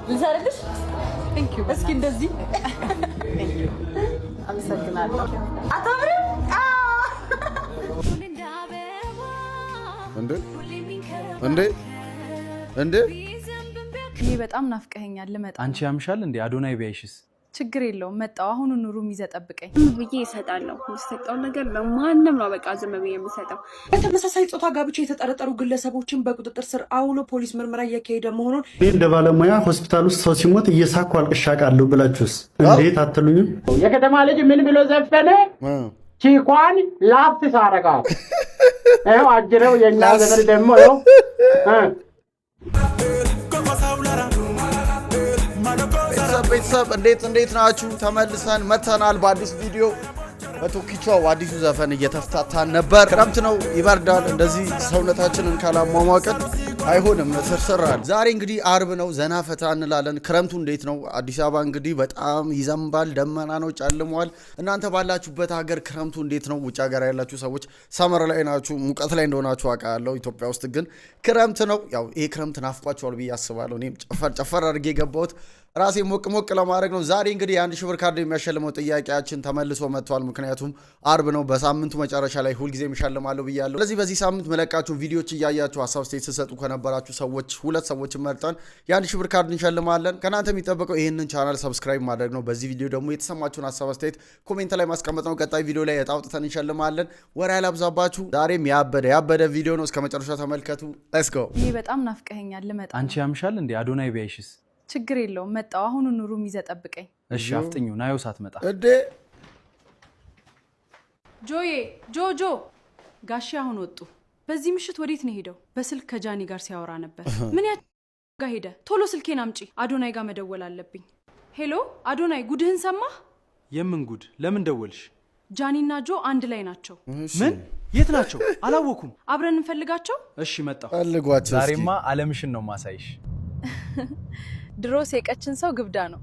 ልሰርልሽ? Thank you. እስኪ እንደዚህ Thank you. አመሰግናለሁ። አታምሪም? እንዴ እኔ በጣም ናፍቀኸኛል ልመጣ። አንቺ ያምሻል እንዴ? አዶናይ ቢያይሽስ? ችግር የለውም መጣው። አሁን ኑሩ ይዘህ ጠብቀኝ ብዬ እሰጣለሁ። የምሰጠው ነገር ለማንም ነው በቃ ዝም ብዬ የምሰጠው። በተመሳሳይ ጾታ ጋብቻ የተጠረጠሩ ግለሰቦችን በቁጥጥር ስር አውሎ ፖሊስ ምርመራ እያካሄደ መሆኑን እንደ ባለሙያ ሆስፒታል ውስጥ ሰው ሲሞት እየሳኩ አልቅሻቃለሁ ብላችሁስ እንዴት አትሉኝም? የከተማ ልጅ ምን ብሎ ዘፈነ? ቺኳን ላፍት ሳረጋል። ይኸው አጅረው የኛ ዘመድ ደግሞ ይኸው ቤተሰብ እንዴት ናችሁ? ተመልሰን መተናል በአዲስ ቪዲዮ። በቶኪቻው አዲሱ ዘፈን እየተፍታታን ነበር። ክረምት ነው፣ ይበርዳል። እንደዚህ ሰውነታችንን ካላሟሟቀን አይሆንም፣ ስርስራል። ዛሬ እንግዲህ አርብ ነው፣ ዘና ፈታ እንላለን። ክረምቱ እንዴት ነው? አዲስ አበባ እንግዲህ በጣም ይዘንባል፣ ደመና ነው፣ ጨልሟል። እናንተ ባላችሁበት ሀገር ክረምቱ እንዴት ነው? ውጭ ሀገር ያላችሁ ሰዎች ሰመር ላይ ናችሁ፣ ሙቀት ላይ እንደሆናችሁ አውቃለሁ። ኢትዮጵያ ውስጥ ግን ክረምት ነው። ያው ይሄ ክረምት ናፍቋችኋል ብዬ አስባለሁ። እኔም ጨፈር አድርጌ የገባሁት ራሴ ሞቅ ለማድረግ ነው። ዛሬ እንግዲህ የ1000 ብር ካርድ የሚያሸልመው ጥያቄያችን ተመልሶ መጥቷል። ምክንያቱም አርብ ነው፣ በሳምንቱ መጨረሻ ላይ ሁልጊዜ የሚሸልማለሁ ብያለሁ። ስለዚህ በዚህ ሳምንት መለቃችሁን ቪዲዮዎች እያያችሁ ሀሳብ ስቴት ስትሰጡ ከነበራችሁ ሰዎች 2 ሰዎችን መርጠን የ1000 ብር ካርድ እንሸልማለን። ከእናንተ የሚጠበቀው ይህንን ቻናል ሰብስክራይብ ማድረግ ነው። በዚህ ቪዲዮ ደግሞ የተሰማችሁን ሀሳብ ስቴት ኮሜንት ላይ ማስቀመጥ ነው። ቀጣይ ቪዲዮ ላይ አውጥተን እንሸልማለን። ወሬ ያላብዛባችሁ፣ ዛሬም ያበደ ቪዲዮ ነው። እስከ መጨረሻ ተመልከቱ። ሌትስ ጎ። እኔ በጣም ናፍቀኸኛል ልመጣ። አንቺ ያምሻል እንዴ? አዶናይ ቢያይሽስ? ችግር የለውም መጣው። አሁን ኑሩ ይዘህ ጠብቀኝ እሺ። አፍጥኙ ናዮ ሳትመጣ እንዴ ጆዬ ጆ ጋሺ አሁን ወጡ። በዚህ ምሽት ወዴት ነው ሄደው? በስልክ ከጃኒ ጋር ሲያወራ ነበር። ምን ጋር ሄደ? ቶሎ ስልኬን አምጪ፣ አዶናይ ጋር መደወል አለብኝ። ሄሎ አዶናይ፣ ጉድህን ሰማህ? የምን ጉድ? ለምን ደወልሽ? ጃኒና ጆ አንድ ላይ ናቸው። ምን? የት ናቸው? አላወኩም። አብረን እንፈልጋቸው። እሺ መጣሁ። ፈልጓቸው። ዛሬማ አለምሽን ነው ማሳይሽ። ድሮስ የቀችን ሰው ግብዳ ነው።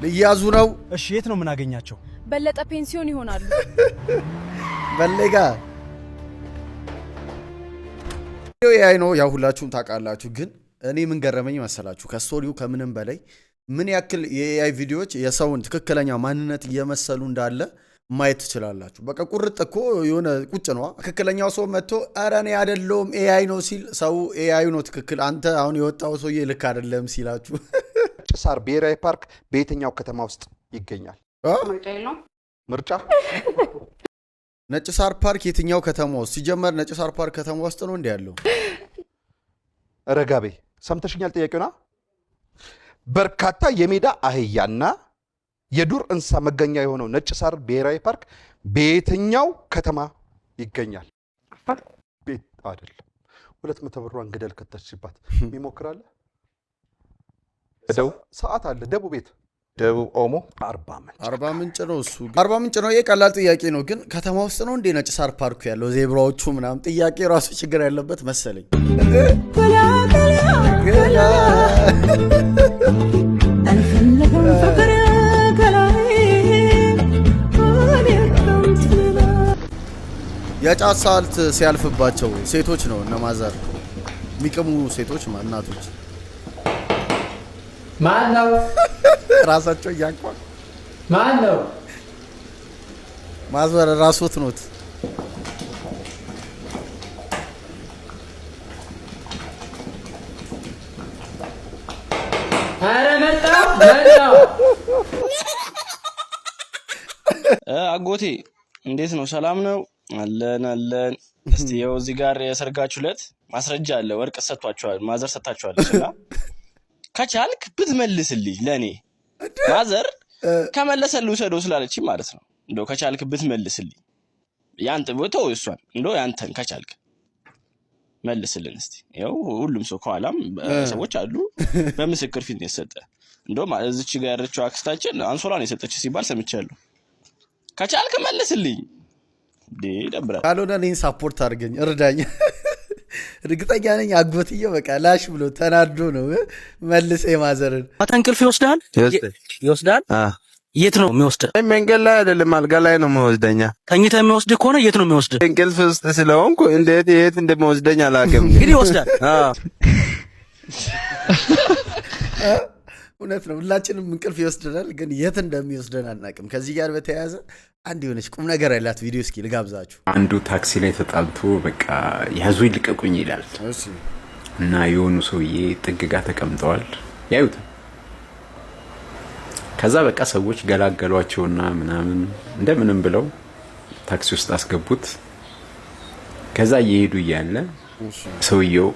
ልያዙ ነው። እሺ የት ነው የምናገኛቸው? በለጠ ፔንሲዮን ይሆናሉ። በሌጋ ያይ ነው። ያው ሁላችሁም ታውቃላችሁ። ግን እኔ ምን ገረመኝ መሰላችሁ? ከስቶሪው ከምንም በላይ ምን ያክል የኤአይ ቪዲዮዎች የሰውን ትክክለኛ ማንነት እየመሰሉ እንዳለ ማየት ትችላላችሁ። በቃ ቁርጥ እኮ የሆነ ቁጭ ነው። ትክክለኛው ሰው መጥቶ ኧረ እኔ አይደለሁም ኤአይ ነው ሲል ሰው ኤአይ ነው ትክክል፣ አንተ አሁን የወጣው ሰውዬ ልክ አይደለም ሲላችሁ። ነጭ ሳር ብሔራዊ ፓርክ በየትኛው ከተማ ውስጥ ይገኛል? ምርጫ ነጭ ሳር ፓርክ የትኛው ከተማ ውስጥ? ሲጀመር ነጭ ሳር ፓርክ ከተማ ውስጥ ነው እንዴ ያለው? ረጋቤ ሰምተሽኛል? ጥያቄውና በርካታ የሜዳ አህያና የዱር እንስሳ መገኛ የሆነው ነጭ ሳር ብሔራዊ ፓርክ በየትኛው ከተማ ይገኛል? ቤት አይደለም። 200 ብሯን ገደል ከተችባት ይሞክራል። ደቡብ ሰዓት አለ። ደቡብ ቤት ደቡብ ኦሞ አርባ ምንጭ ነው። እሱ አርባ ምንጭ ነው። የቀላል ጥያቄ ነው፣ ግን ከተማ ውስጥ ነው እንዴ ነጭ ሳር ፓርኩ ያለው? ዜብራዎቹ ምናምን ጥያቄ ራሱ ችግር ያለበት መሰለኝ። የጫት ሳልት ሲያልፍባቸው ሴቶች ነው እነ ማዘር የሚቅሙ ሴቶች እናቶች ማን ነው ራሳቸው እያንኳል ማን ነው? ማዘር ራስዎት ኖት? ኧረ መጣ አጎቴ እንዴት ነው? ሰላም ነው? አለን። እስቲ ይኸው እዚህ ጋር የሰርጋችሁ ዕለት ማስረጃ አለ። ወርቅ ሰጥቷቸዋል፣ ማዘር ሰጥታቸዋለች። እና ከቻልክ ብትመልስልኝ ለኔ ማዘር ከመለሰልህ ውሰደው ስላለች ማለት ነው። እንደው ከቻልክ ብትመልስልኝ ያንተ ቦታው እሷን እንደው ያንተን ከቻልክ መልስልን እስቲ። ይኸው ሁሉም ሰው ከኋላም ሰዎች አሉ፣ በምስክር ፊት ነው የሰጠ። እንደው እዚች ጋር ያረችው አክስታችን አንሶላ ነው የሰጠች ሲባል ሰምቻለሁ። ከቻልክ መልስልኝ። ደብራ ካልሆነ እኔን ሳፖርት አድርገኝ፣ እርዳኝ። እርግጠኛ ነኝ አጎትዬው በቃ ላሽ ብሎ ተናዶ ነው መልሰ የማዘርን ማታ እንቅልፍ ይወስዳል። የት ነው የሚወስድ? መንገድ ላይ አይደለም አልጋ ላይ ነው የሚወስደኛ። ተኝተህ የሚወስድ ከሆነ የት ነው የሚወስድ? እንቅልፍ ውስጥ ስለሆንኩ እንዴት የት እንደሚወስደኝ አላውቅም። እንግዲህ ይወስዳል። እውነት ነው። ሁላችንም እንቅልፍ ይወስደናል፣ ግን የት እንደሚወስደን አናውቅም። ከዚህ ጋር በተያያዘ አንድ የሆነች ቁም ነገር ያላት ቪዲዮ እስኪ ልጋብዛችሁ። አንዱ ታክሲ ላይ ተጣልቶ በቃ ያዙኝ ልቀቁኝ ይላል እና የሆኑ ሰውዬ ጥግ ጋር ተቀምጠዋል ያዩት። ከዛ በቃ ሰዎች ገላገሏቸውና ምናምን እንደምንም ብለው ታክሲ ውስጥ አስገቡት። ከዛ እየሄዱ እያለ ሰውየው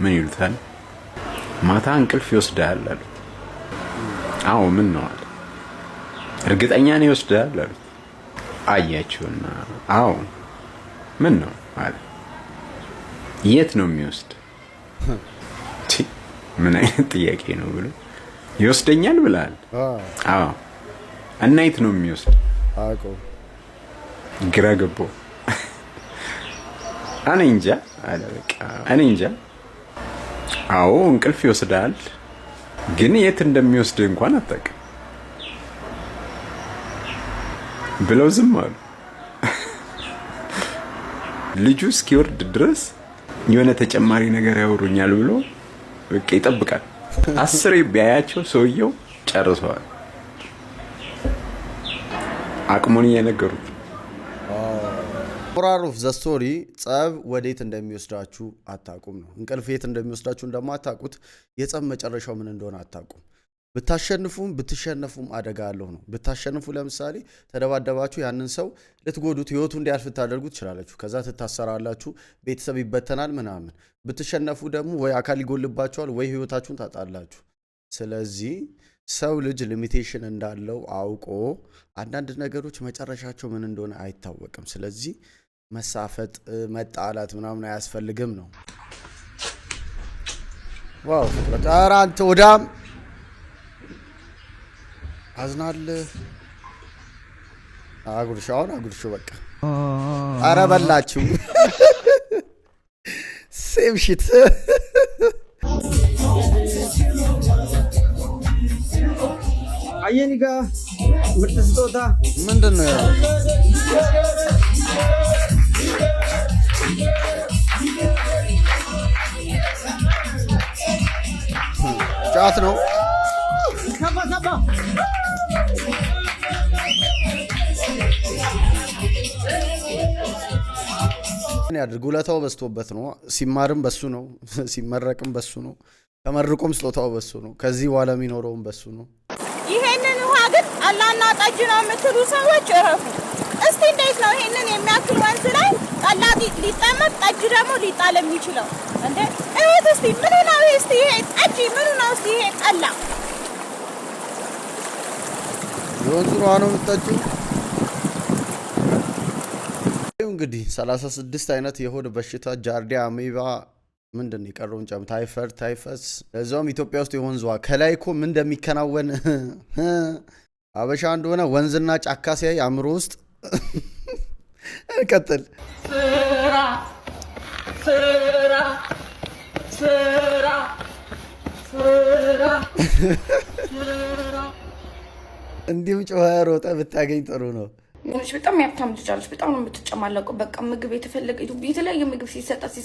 ምን ይሉታል? ማታ እንቅልፍ ይወስዳል አሉት። አዎ ምን ነው አለ። እርግጠኛ ነው ይወስዳል አሉት። አያቸውና አዎ ምን ነው አለ። የት ነው የሚወስድ? ምን አይነት ጥያቄ ነው ብሎ ይወስደኛል ብላል? አዎ እና የት ነው የሚወስድ? አቆ ግራ ገባው። እኔ እንጃ አለ። በቃ እኔ እንጃ። አዎ እንቅልፍ ይወስዳል፣ ግን የት እንደሚወስድ እንኳን አታውቅም ብለው ዝም አሉ። ልጁ እስኪወርድ ድረስ የሆነ ተጨማሪ ነገር ያወሩኛል ብሎ በቃ ይጠብቃል። 10 ቢያያቸው ሰውየው ጨርሰዋል። አቅሙን እየነገሩት። ሞራል ኦፍ ዘ ስቶሪ ጸብ ወዴት እንደሚወስዳችሁ አታውቁም ነው። እንቅልፍ የት እንደሚወስዳችሁ እንደማታውቁት የጸብ መጨረሻው ምን እንደሆነ አታውቁም። ብታሸንፉም ብትሸነፉም አደጋ አለው ነው። ብታሸንፉ ለምሳሌ ተደባደባችሁ ያንን ሰው ልትጎዱት ህይወቱ እንዲያልፍ ታደርጉ ትችላላችሁ። ከዛ ትታሰራላችሁ፣ ቤተሰብ ይበተናል ምናምን። ብትሸነፉ ደግሞ ወይ አካል ይጎልባችኋል ወይ ህይወታችሁን ታጣላችሁ። ስለዚህ ሰው ልጅ ሊሚቴሽን እንዳለው አውቆ አንዳንድ ነገሮች መጨረሻቸው ምን እንደሆነ አይታወቅም። ስለዚህ መሳፈጥ መጣላት ምናምን አያስፈልግም ነው። ዋው ፍቅረት አንተ ወዳም አዝናል አጉርሻውን አጉርሹ በቃ አረ በላችሁ ሴም ሺት አየኒጋ ምርጥ ስጦታ ምንድን ነው? ጫት ነው። ያድርግ ውለታው በዝቶበት ነው። ሲማርም በሱ ነው፣ ሲመረቅም በሱ ነው፣ ተመርቆም ስጦታው በሱ ነው። ከዚህ በኋላ የሚኖረውም በሱ ነው። ይሄንን ውሃ ግን ጠላና ጠጅ ነው የምትሉ ሰዎች እረፉ። እስቲ እንዴት ነው ይሄንን የሚያክል ወንዝ ላይ ጠላ ሊጠመቅ ጠጅ ደግሞ ሊጣል የሚችለው እንዴ? እህት እስቲ ምኑ ነው እስቲ ይሄ ጠጅ ምኑ ነው እስቲ ይሄ ጠላ? የወንዙ ውሃ ነው የምትጠጪው? እንግዲህ 36 አይነት የሆድ በሽታ ጃርዲያ፣ አሜባ ምንድን ነው የቀረውን ጨም ታይፈር፣ ታይፈስ ለዛውም ኢትዮጵያ ውስጥ የወንዝ ውሃ። ከላይ እኮ ምን እንደሚከናወን አበሻ እንደሆነ ወንዝና ጫካ ሲያይ አእምሮ ውስጥ ቀጥል ስራ ስራ ስራ ስራ ስራ እንዲሁም ጨዋ ሮጠ ብታገኝ ጥሩ ነው። ሆነች በጣም ያብታም ልጅ አለች። በጣም ነው የምትጨማለቀው። በቃ ምግብ የተፈለገ የተለያየ ምግብ ሲሰጣት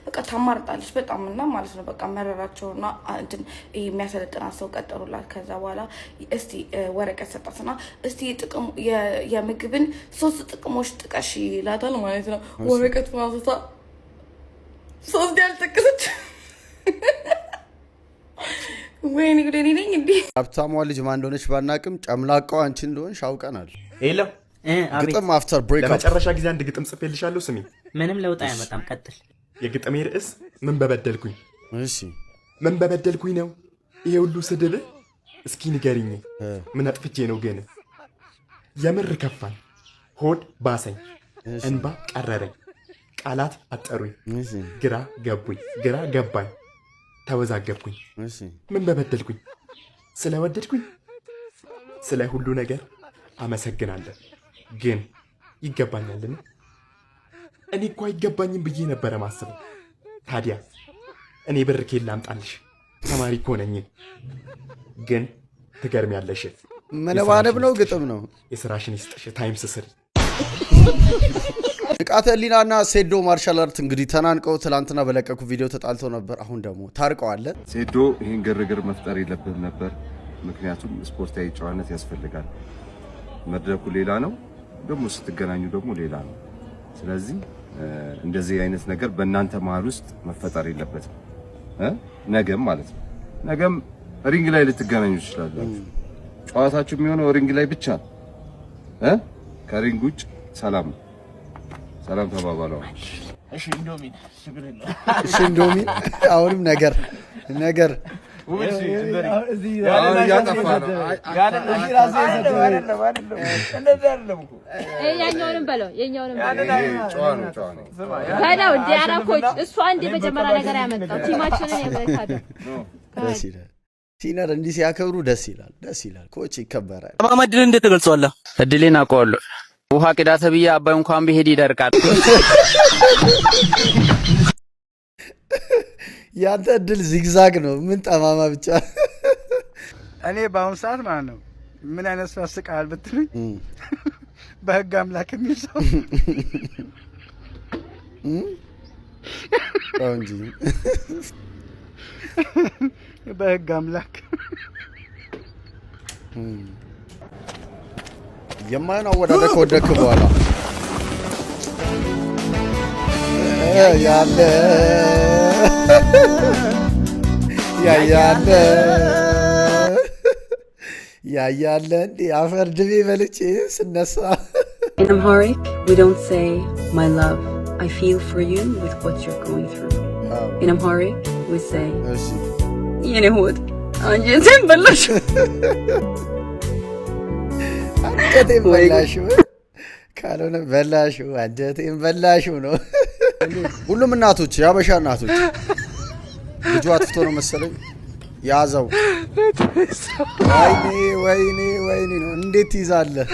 በቃ ታማርጣለች በጣም እና ማለት ነው። በቃ መረራቸውና እንትን የሚያሰለጥናት ሰው ቀጠሩላት። ከዛ በኋላ እስቲ ወረቀት ሰጣትና እስቲ ጥቅም የምግብን 3 ጥቅሞች ጥቀሽ ይላታል ማለት ነው። ወረቀት ማውጣታ 3 ያልጠቀሰች ወይኔ ጉዴ ነኝ እንዴ! ሀብታሟ ልጅ ማን እንደሆነች ባናቅም ጨምላቃው አንቺ እንደሆንሽ አውቀናል። ሄሎ ግጥም አፍተር ብሬክ ለመጨረሻ ጊዜ አንድ ግጥም ጽፌልሻለሁ። ስሚ። ምንም ለውጥ አያመጣም። ቀጥል። የግጥሜ ርዕስ ምን በበደልኩኝ። እሺ ምን በበደልኩኝ ነው ይሄ ሁሉ ስድብ? እስኪ ንገሪኝ ምን አጥፍቼ ነው ግን? የምር ከፋኝ፣ ሆድ ባሰኝ፣ እንባ ቀረረኝ፣ ቃላት አጠሩኝ፣ ግራ ገባኝ፣ ተወዛገብኩኝ። ምን በበደልኩኝ? ስለወደድኩኝ? ስለ ሁሉ ነገር አመሰግናለሁ። ግን ይገባኛልን? እኔ እኮ አይገባኝም ብዬ ነበረ ማስበው። ታዲያ እኔ ብር ከየት ላምጣልሽ? ተማሪ እኮ ነኝ። ግን ትገርሚያለሽ፣ መነባነብ ነው ግጥም ነው? የስራሽን ይስጥሽ። ታይምስ ስሪ። ንቃተ ህሊናና ሴዶ ማርሻል አርት እንግዲህ ተናንቀው ትላንትና በለቀቁ ቪዲዮ ተጣልተው ነበር። አሁን ደግሞ ታርቀዋል። ሴዶ ይህን ግርግር መፍጠር የለብህም ነበር፣ ምክንያቱም ስፖርታዊ ጨዋነት ያስፈልጋል። መድረኩ ሌላ ነው፣ ደግሞ ስትገናኙ ደግሞ ሌላ ነው። ስለዚህ እንደዚህ አይነት ነገር በእናንተ መሀል ውስጥ መፈጠር የለበትም። ነገም ማለት ነው ነገም ሪንግ ላይ ልትገናኙ ትችላላችሁ። ጨዋታችሁ የሚሆነው ሪንግ ላይ ብቻ ነው። ከሪንግ ውጭ ሰላም ተባባለው። እሺ ኢንዶሚን ኢንዶሚን አሁንም ነገር የኛውንም በለው እንደ አራኮች እሷ እንደ መጀመሪያ ነገር ያመጣው ቲማችንን ያመጣው ደስ ይላል። ሲነር እንዲህ ሲያከብሩ ደስ ይላል። ኮች ይከበራል። ማማድል እንዴት ተገልጿል? እድሌን አውቀዋለሁ። ውሃ ቅዳ ተብዬ አባይ እንኳን ቢሄድ ይደርቃል። ያንተ እድል ዚግዛግ ነው። ምን ጠማማ ብቻ። እኔ በአሁኑ ሰዓት ማለት ነው ምን አይነት ሰው ያስቃል ብትሉኝ በህግ አምላክ የሚል ሰው እንጂ በህግ አምላክ የማይሆን አወዳደቅ ከወደክ በኋላ ያያለ እንዴ አፈር ድቤ በልቼ ስነሳ In Amharic, we don't say my love. I feel for you with what you're going through. In Amharic, we say የኔ ሆድ አንጀቴን በላሽ። አንጀቴን በላሽው ካልሆነ በላሽው አንጀቴን በላሽው ነው። ሁሉም እናቶች ያበሻ እናቶች ልጁ አጥፍቶ ነው መሰለኝ ያዘው። ወይኔ ነው። እንዴት ትይዛለህ?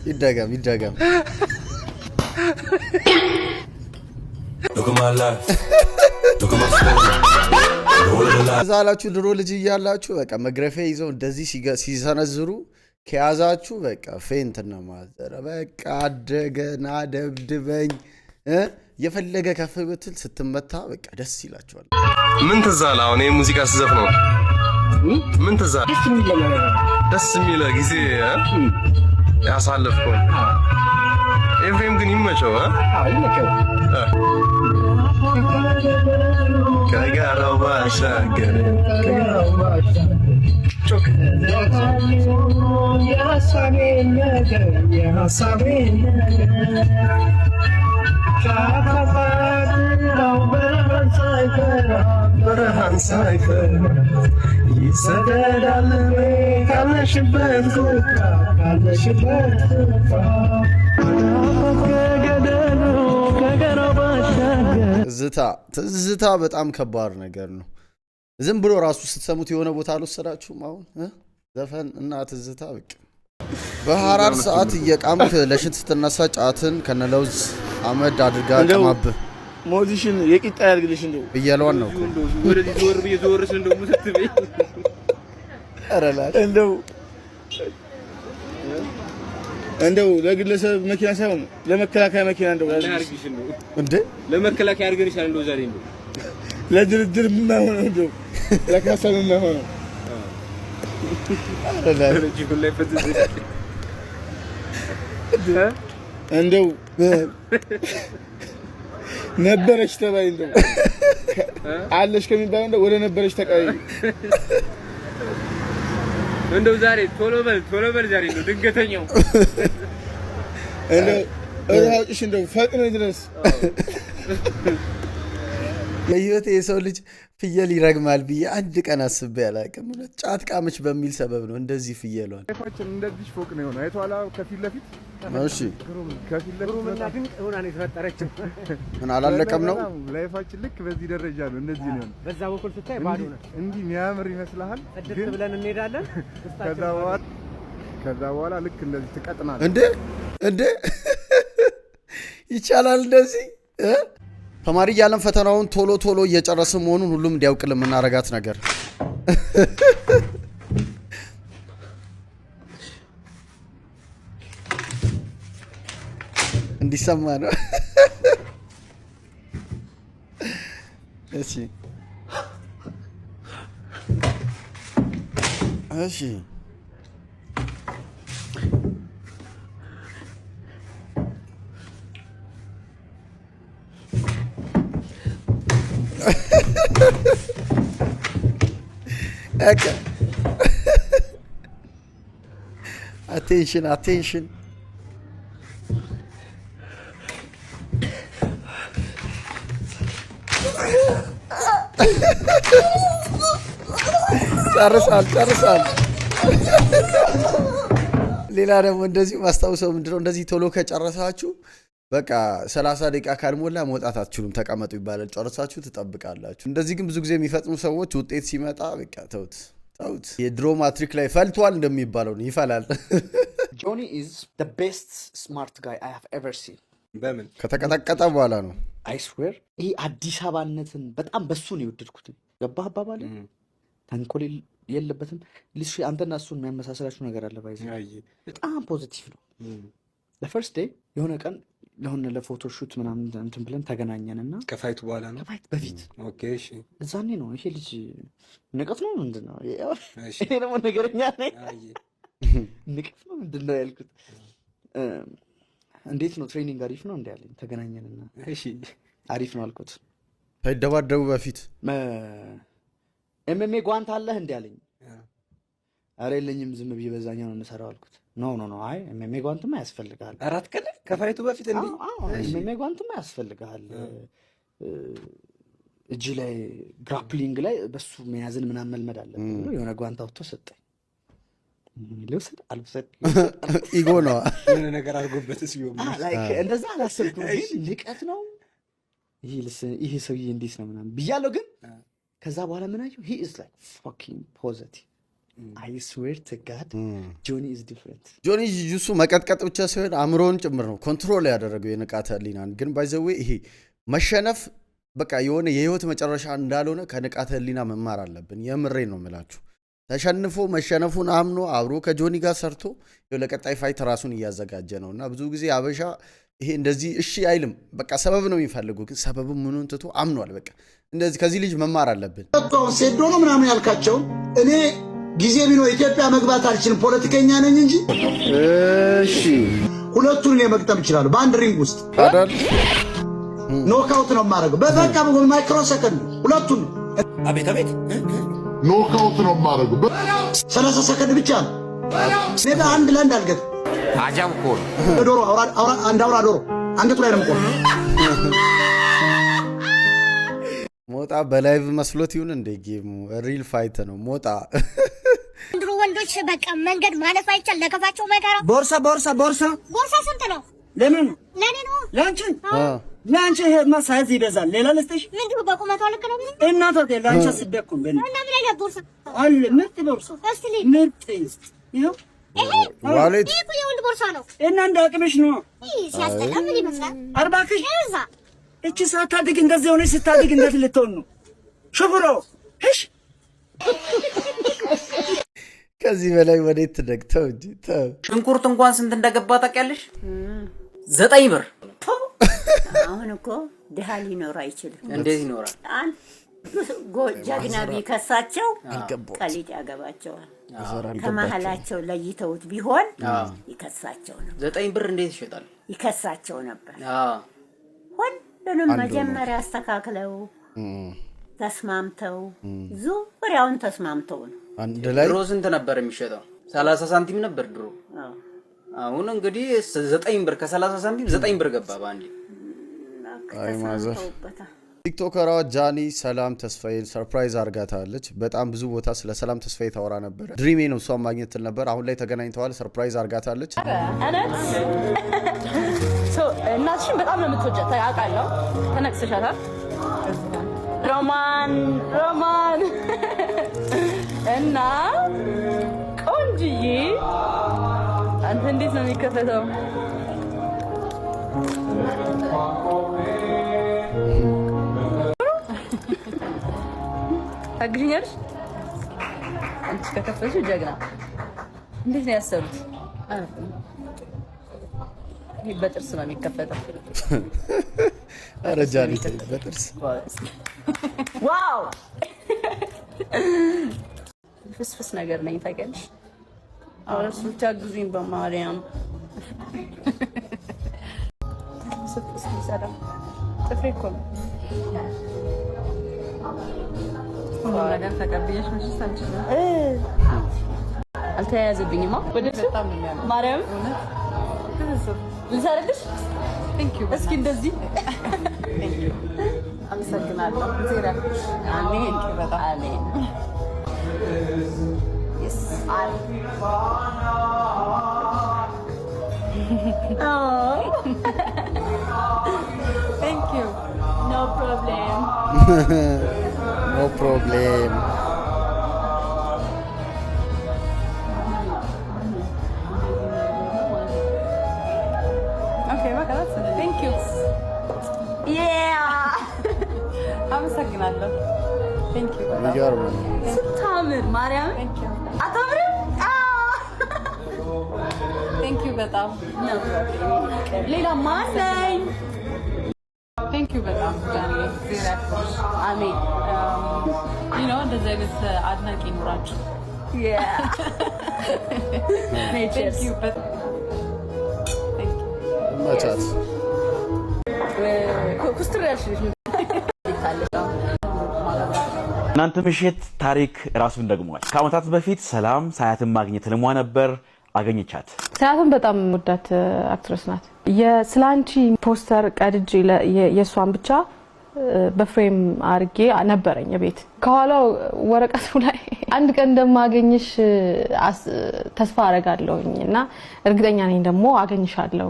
ይደገም ዛላችሁ ድሮ ልጅ እያላችሁ በቃ መግረፊያ ይዘው እንደዚህ ሲሰነዝሩ ከያዛችሁ በቃ ፌንት ነው ማዘረ። በቃ አደገና ደብድበኝ የፈለገ ከፍ ብትል ስትመታ በቃ ደስ ይላችኋል። ምን ትዝ አለ አሁን ይሄ ሙዚቃ ስዘፍ ነው? ምን ትዝ አለ? ደስ የሚል ጊዜ ያሳለፍኩ። ኤፍሬም ግን ይመቸው ከጋራው ባሻገር ብርሃን ሳይፈር ይሰደዳል ካለሽበት ትዝታ በጣም ከባድ ነገር ነው። ዝም ብሎ ራሱ ስትሰሙት የሆነ ቦታ አልወሰዳችሁም? አሁን ዘፈን እና ትዝታ በቃ በሐራር ሰዓት እየቃምክ ለሽንት ስትነሳ ጫትን ከነለውዝ አመድ አድርጋ ቀማብህ ሞዚሽን የቂጣ ያርግልሽ እንደው እያለዋን ነው ወደዚህ ዞርሽ እንደው ሙትትበይ አረላሽ እንደው ለግለሰብ መኪና ሳይሆን ለመከላከያ መኪና እንደው ያርግልሽ እንደው እንዴ ለመከላከያ ያርግልሻል እንደው ዛሬ እንደው ለድርድር የማይሆን እንደው ለካሳም የማይሆን እንደው ነበረች ተባይ እንደው አለሽ ከሚባለው እንደው ወደ ነበረች ተቀበይ እንደው ዛሬ ቶሎ በል ዛሬ እንደው ድንገተኛው እንደው እራውጭሽ እንደው ፈጥነ ድረስ በህይወቴ የሰው ልጅ ፍየል ይረግማል ብዬ አንድ ቀን አስቤ አላውቅም። ጫት ቃመች በሚል ሰበብ ነው እንደዚህ ፍየሏን ላይፋችን እንደዚህ ፎቅ ነው የሆነው። አይቷላ ከፊት ለፊት እሺ፣ ከፊት ለፊት ግሩምና ድንቅ ሆና ነው የተፈጠረችው። ምን አላለቀም ነው ላይፋችን ልክ በዚህ ደረጃ ነው። እንደዚህ ነው። በዛ በኩል ስታይ ባዶ ነው። እንዲህ የሚያምር ይመስልሃል፣ ግን ብለን እንሄዳለን። ከዛ በኋላ ልክ እንደዚህ ትቀጥናለህ። እንዴ ይቻላል እንደዚህ ተማሪ እያለን ፈተናውን ቶሎ ቶሎ እየጨረሰ መሆኑን ሁሉም እንዲያውቅልን የምናረጋት ነገር እንዲሰማ ነው። እሺ እሺ Okay. Attention, attention. ጨርሳል። ሌላ ደግሞ እንደዚህ ማስታውሰው ምንድነው እንደዚህ ቶሎ ከጨረሳችሁ በቃ 30 ደቂቃ ካልሞላ መውጣት አትችሉም ተቀመጡ ይባላል። ጨርሳችሁ ትጠብቃላችሁ። እንደዚህ ግን ብዙ ጊዜ የሚፈጥኑ ሰዎች ውጤት ሲመጣ በቃ ተውት። የድሮ ማትሪክ ላይ ፈልቷል እንደሚባለው ነው ይፈላል። ጆኒ is the best smart guy I have ever seen። በምን ከተቀጠቀጠ በኋላ ነው። I swear ይሄ አዲስ አበባነትን በጣም በሱ ነው የወደድኩት። ገባህ አባባል ተንኮል የለበትም። ልጅ አንተና እሱን የሚያመሳስላችሁ ነገር አለ ባይዘ በጣም ፖዚቲቭ ነው። the first day የሆነ ቀን ለፎቶ ሹት ምናምን እንትን ብለን ተገናኘንና ከፋይቱ በኋላ ነው ከፋይት በፊት ኦኬ እሺ እዛኔ ነው ይሄ ልጅ ንቀት ነው ምንድነው እሺ እኔ ደግሞ ነገረኛ ነኝ ንቀት ነው ምንድነው ያልኩት እንዴት ነው ትሬኒንግ አሪፍ ነው እንዴ ያለኝ ተገናኘንና እሺ አሪፍ ነው አልኩት ሳይደባደቡ በፊት ኤምኤምኤ ጓንት አለህ እንዴ ያለኝ አረ የለኝም ዝም ብዬ በዛኛው ነው የምሰራው አልኩት ኖ አይ ኤምኤምኤ ጓንትማ ያስፈልጋል አራት ቀን ከፋይቱ በፊት እንዴ ኤምኤምኤ ጓንትማ ያስፈልጋል እጅ ላይ ግራፕሊንግ ላይ በሱ መያዝን ምናምን መልመድ አለብን ብሎ የሆነ ጓንት አውጥቶ ሰጠኝ ልውሰድ አልወሰድ ኢጎ ነው የሆነ ነገር አድርጎበትስ ቢሆን ላይክ እንደዛ አላሰብኩም ግን ንቀት ነው ይሄ ሰውዬ እንዴት ነው ምናምን ብያለሁ ግን ከዛ በኋላ ምን አየሁ he is like fucking positive I swear to God Johnny is different ጆኒ ጁሱ መቀጥቀጥ ብቻ ሳይሆን አእምሮን ጭምር ነው ኮንትሮል ያደረገው የንቃተ ህሊናን ግን ባይ ዘ ዌይ ይሄ መሸነፍ በቃ የሆነ የህይወት መጨረሻ እንዳልሆነ ከንቃተ ህሊና መማር አለብን የምሬ ነው የምላችሁ ተሸንፎ መሸነፉን አምኖ አብሮ ከጆኒ ጋር ሰርቶ ለቀጣይ ፋይት ራሱን እያዘጋጀ ነውና ብዙ ጊዜ አበሻ ይሄ እንደዚህ እሺ አይልም በቃ ሰበብ ነው የሚፈልጉ ግን ሰበብ ምኑን ትቶ አምኗል በቃ እንደዚህ ከዚህ ልጅ መማር አለብን ሴዶ ነው ምናምን ያልካቸው እኔ ጊዜ ቢኖር ኢትዮጵያ መግባት አልችልም ፖለቲከኛ ነኝ እንጂ እሺ ሁለቱን እኔ መግጠም እችላለሁ በአንድ ሪንግ ውስጥ አይደል ኖክአውት ነው የማደርገው በበቃ በማይክሮ ሰከንድ ሁለቱን አቤት ኖክአውት ነው የማደርገው 30 ሰከንድ ብቻ ነው እኔ በአንድ ለአንድ አልገጥም አጃም እኮ ዶሮ አንድ አውራ ዶሮ አንገቱ ላይ ነው የምቆም ሞጣ በላይቭ መስሎት ይሁን እንደ ጌሙ ሪል ፋይት ነው ሞጣ ድሮ ወንዶች በቃ መንገድ ማለፍ አይቻል ለከፋቸው መከራ ቦርሳ ስንት ነው ለምን ለኔ ነው ለአንቺ ይሄማ ሳይዝ ይበዛል ሌላ ልስጥሽ ምንድነው በቁመቷ ልክ ነው እናቷ ለአንቺ ስደኩም በል እና ምን አይነት ቦርሳ አለ ምርጥ ቦርሳ እስቲ ምርጥ ይኸው ዋሌት ይሄ የወንድ ቦርሳ ነው እና እንደ አቅምሽ ነው ሲያስጠላ ምን ይመስላል አርባክሽ እቺ ሳታድግ እንደዚህ ሆነሽ ስታድግ እንዴት ልትሆን ነው ሹፍሮ እሺ ከዚህ በላይ ወዴት ትደግተው እንጂ ተው ሽንኩርት እንኳን ስንት እንደገባ ታውቂያለሽ 9 ብር አሁን እኮ ድሃ ሊኖር አይችልም እንዴት ይኖራል ጀግና ቢከሳቸው ቀሊጥ ያገባቸዋል ከመሀላቸው ለይተውት ቢሆን ይከሳቸው ነው 9 ብር እንዴት ይሸጣል ይከሳቸው ነበር ሁሉንም መጀመሪያ አስተካክለው ተስማምተው ዙሪያውን ተስማምተው ነው አንድ ላይ ድሮ ስንት ነበር የሚሸጠው 30 ሳንቲም ነበር ድሮ አሁን እንግዲህ 9 ብር ከ30 ሳንቲም 9 ብር ገባ ባንዴ አይ ማዘር ቲክቶከሯ ጃኒ ሰላም ተስፋዬን ሰርፕራይዝ አርጋታለች በጣም ብዙ ቦታ ስለ ሰላም ተስፋዬ ታወራ ነበር ድሪሜ ነው እሷን ማግኘት ትል ነበር አሁን ላይ ተገናኝተዋል ሰርፕራይዝ አርጋታለች እናትሽን በጣም ነው የምትወጃት አውቃለሁ ተነክሰሻታል ሮማን እና ቆንጅዬ አንተ እንዴት ነው የሚከፈተው ታግኛለሽ? አንቺ ከከፈሽው ጀግና። እንዴት ነው ያሰሩት? ይሄ በጥርስ ነው የሚከፈተው። ኧረ ጃኒ በጥርስ ዋው! ፍስፍስ ነገር ነኝ ታውቂያለሽ? እሱ ታግዙኝ በማርያም። ፍስፍስ ይሰራ ጥፍሬ እኮ ነው። ማዳም ተቀብዬሽ መሽስ አንችልም። አልተያያዘብኝማ። በጣም ነው የሚያምር ማርያም። ልሰራልሽ? እስኪ እንደዚህ አመሰግናለሁ። አሜን አሜን። Yes. Oh. Thank you. No problem. No problem. Okay, that's it. Thank you. Yeah. አመሰግናለሁ። Thank you. ይገርም። ስታምር ማርያም አታምርም? Thank you በጣም ሌላ ማለኝ። Thank you በጣም ጃኒ ዜራክሽ አሜን። እንደዚህ አይነት አድናቂ ይኖራችሁ። Thank you በጣም መቻት ኩስትር ያልሽልሽ እናንተ ምሽት ታሪክ ራሱን ደግሟል። ከአመታት በፊት ሰላም ሳያትን ማግኘት ልሟ ነበር። አገኘቻት። ሳያትን በጣም ወዳት አክትረስ ናት። የስላንቺ ፖስተር ቀድጄ የሷን ብቻ በፍሬም አርጌ ነበረኝ ቤት። ከኋላው ወረቀቱ ላይ አንድ ቀን እንደማገኝሽ ተስፋ አረጋለሁኝ እና እርግጠኛ ነኝ ደግሞ አገኝሻለሁ